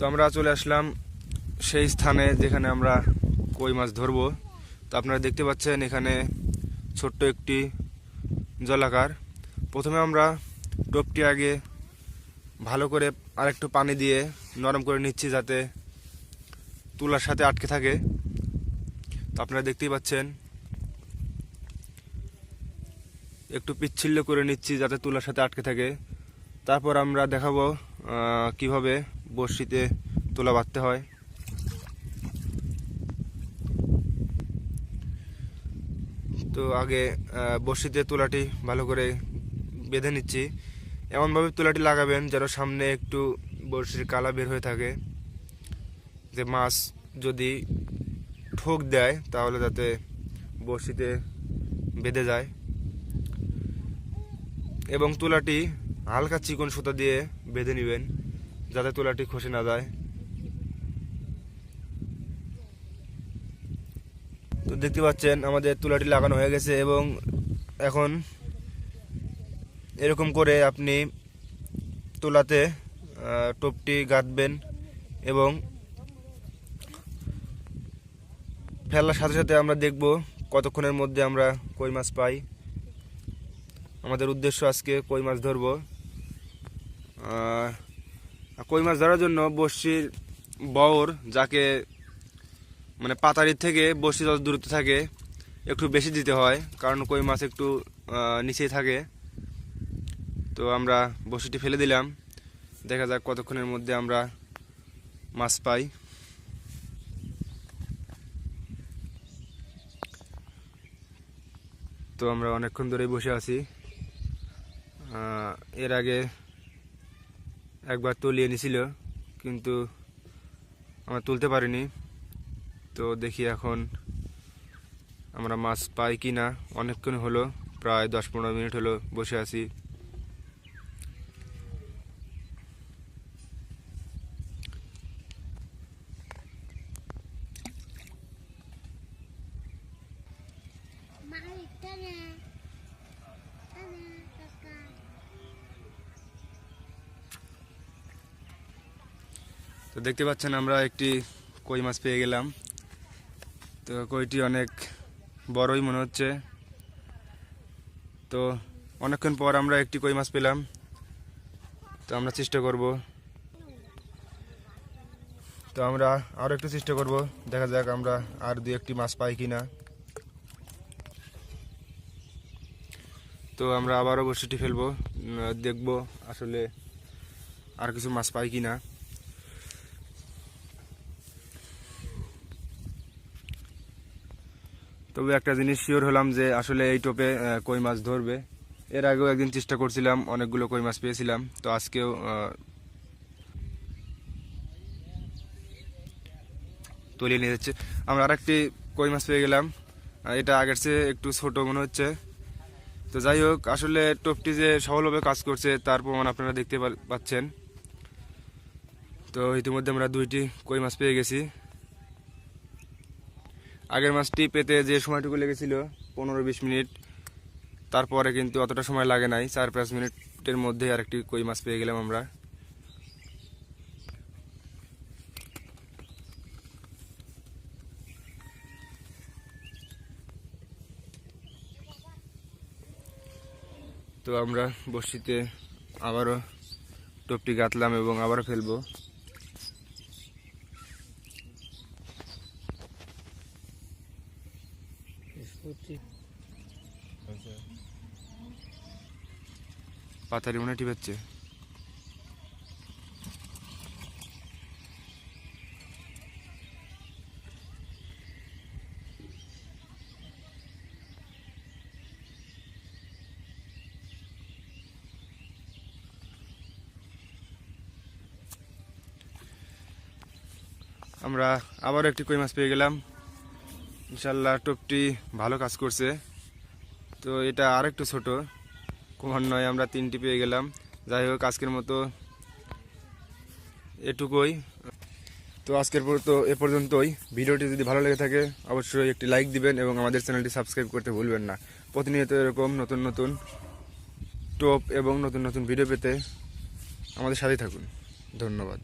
তো আমরা চলে আসলাম সেই স্থানে যেখানে আমরা কই মাছ ধরবো। তো আপনারা দেখতে পাচ্ছেন এখানে ছোট্ট একটি জলাকার। প্রথমে আমরা টোপটি আগে ভালো করে আরেকটু পানি দিয়ে নরম করে নিচ্ছি যাতে তুলার সাথে আটকে থাকে। তো আপনারা দেখতেই পাচ্ছেন একটু পিচ্ছিল্য করে নিচ্ছি যাতে তুলার সাথে আটকে থাকে। তারপর আমরা দেখাবো কিভাবে বড়শিতে তুলা বাঁধতে হয়। তো আগে বড়শিতে তুলাটি ভালো করে বেঁধে নিচ্ছি। এমনভাবে তুলাটি লাগাবেন যেন সামনে একটু বড়শির কালা বের হয়ে থাকে, যে মাছ যদি ঠোক দেয় তাহলে যাতে বড়শিতে বেঁধে যায়। এবং তুলাটি হালকা চিকন সুতা দিয়ে বেঁধে নেবেন যাতে তুলাটি খসে না যায়। তো দেখতে পাচ্ছেন আমাদের তুলাটি লাগানো হয়ে গেছে এবং এখন এরকম করে আপনি তুলাতে টোপটি গাঁথবেন এবং ফেলার সাথে সাথে আমরা দেখব কতক্ষণের মধ্যে আমরা কই মাছ পাই। আমাদের উদ্দেশ্য আজকে কই মাছ ধরব। কই মাছ ধরার জন্য বড়শির বওর, যাকে মানে পাতারির থেকে বড়শি যত দূরত্ব থাকে একটু বেশি দিতে হয়, কারণ কই মাছ একটু নিচেই থাকে। তো আমরা বড়শিটি ফেলে দিলাম, দেখা যাক কতক্ষণের মধ্যে আমরা মাছ পাই। তো আমরা অনেকক্ষণ ধরেই বসে আছি। এর আগে একবার তুলিয়ে নিছিল কিন্তু আমরা তুলতে পারিনি। তো দেখি এখন আমরা মাছ পাই কি না। অনেকক্ষণ হলো, প্রায় 10-15 মিনিট হলো বসে আছি। তো দেখতে পাচ্ছেন আমরা একটি কই মাছ পেয়ে গেলাম। তো কইটি অনেক বড়ই মনে হচ্ছে। তো অনেকক্ষণ পর আমরা একটি কই মাছ পেলাম। তো আমরা চেষ্টা করব, তো আমরা আরও একটু চেষ্টা করব, দেখা যাক আমরা আর 2-1টি মাছ পাই কি না। তো আমরা আবারও বড়শিটি ফেলবো, দেখব আসলে আর কিছু মাছ পাই কি না। তবে একটা জিনিস শিওর হলাম যে আসলে এই টোপে কই মাছ ধরবে। এর আগেও একদিন চেষ্টা করছিলাম, অনেকগুলো কই মাছ পেয়েছিলাম। তো আজকেও তলিয়ে নিয়ে যাচ্ছে। আমরা আরেকটি কই মাছ পেয়ে গেলাম, এটা আগের চেয়ে একটু ছোট মনে হচ্ছে। তো যাই হোক, আসলে টোপটি যে সফলভাবে কাজ করছে তার প্রমাণ আপনারা দেখতে পাচ্ছেন। তো ইতিমধ্যে আমরা 2টি কই মাছ পেয়ে গেছি। আগের মাছটি পেতে যে সময়টুকু লেগেছিল 15-20 মিনিট, তারপরে কিন্তু অতটা সময় লাগে নাই, 4-5 মিনিটের মধ্যে আরেকটি কই মাছ পেয়ে গেলাম আমরা। তো আমরা বড়শিতে আবারও টোপটি গাঁথলাম এবং আবারও ফেলবো। পাতারি মনে টিপাচ্ছে। আমরা আবারও একটি কই মাছ পেয়ে গেলাম। ইনশাল্লাহ টোপটি ভালো কাজ করছে। তো এটা আরেকটু ছোট, ক্রমান্বয়ে আমরা 3টি পেয়ে গেলাম। যাই হোক, আজকের মতো এটুকুই। তো আজকের তো এ পর্যন্তই। ভিডিওটি যদি ভালো লেগে থাকে অবশ্যই একটি লাইক দিবেন এবং আমাদের চ্যানেলটি সাবস্ক্রাইব করতে ভুলবেন না। প্রতিনিয়ত এরকম নতুন নতুন টোপ এবং নতুন নতুন ভিডিও পেতে আমাদের সাথেই থাকুন। ধন্যবাদ।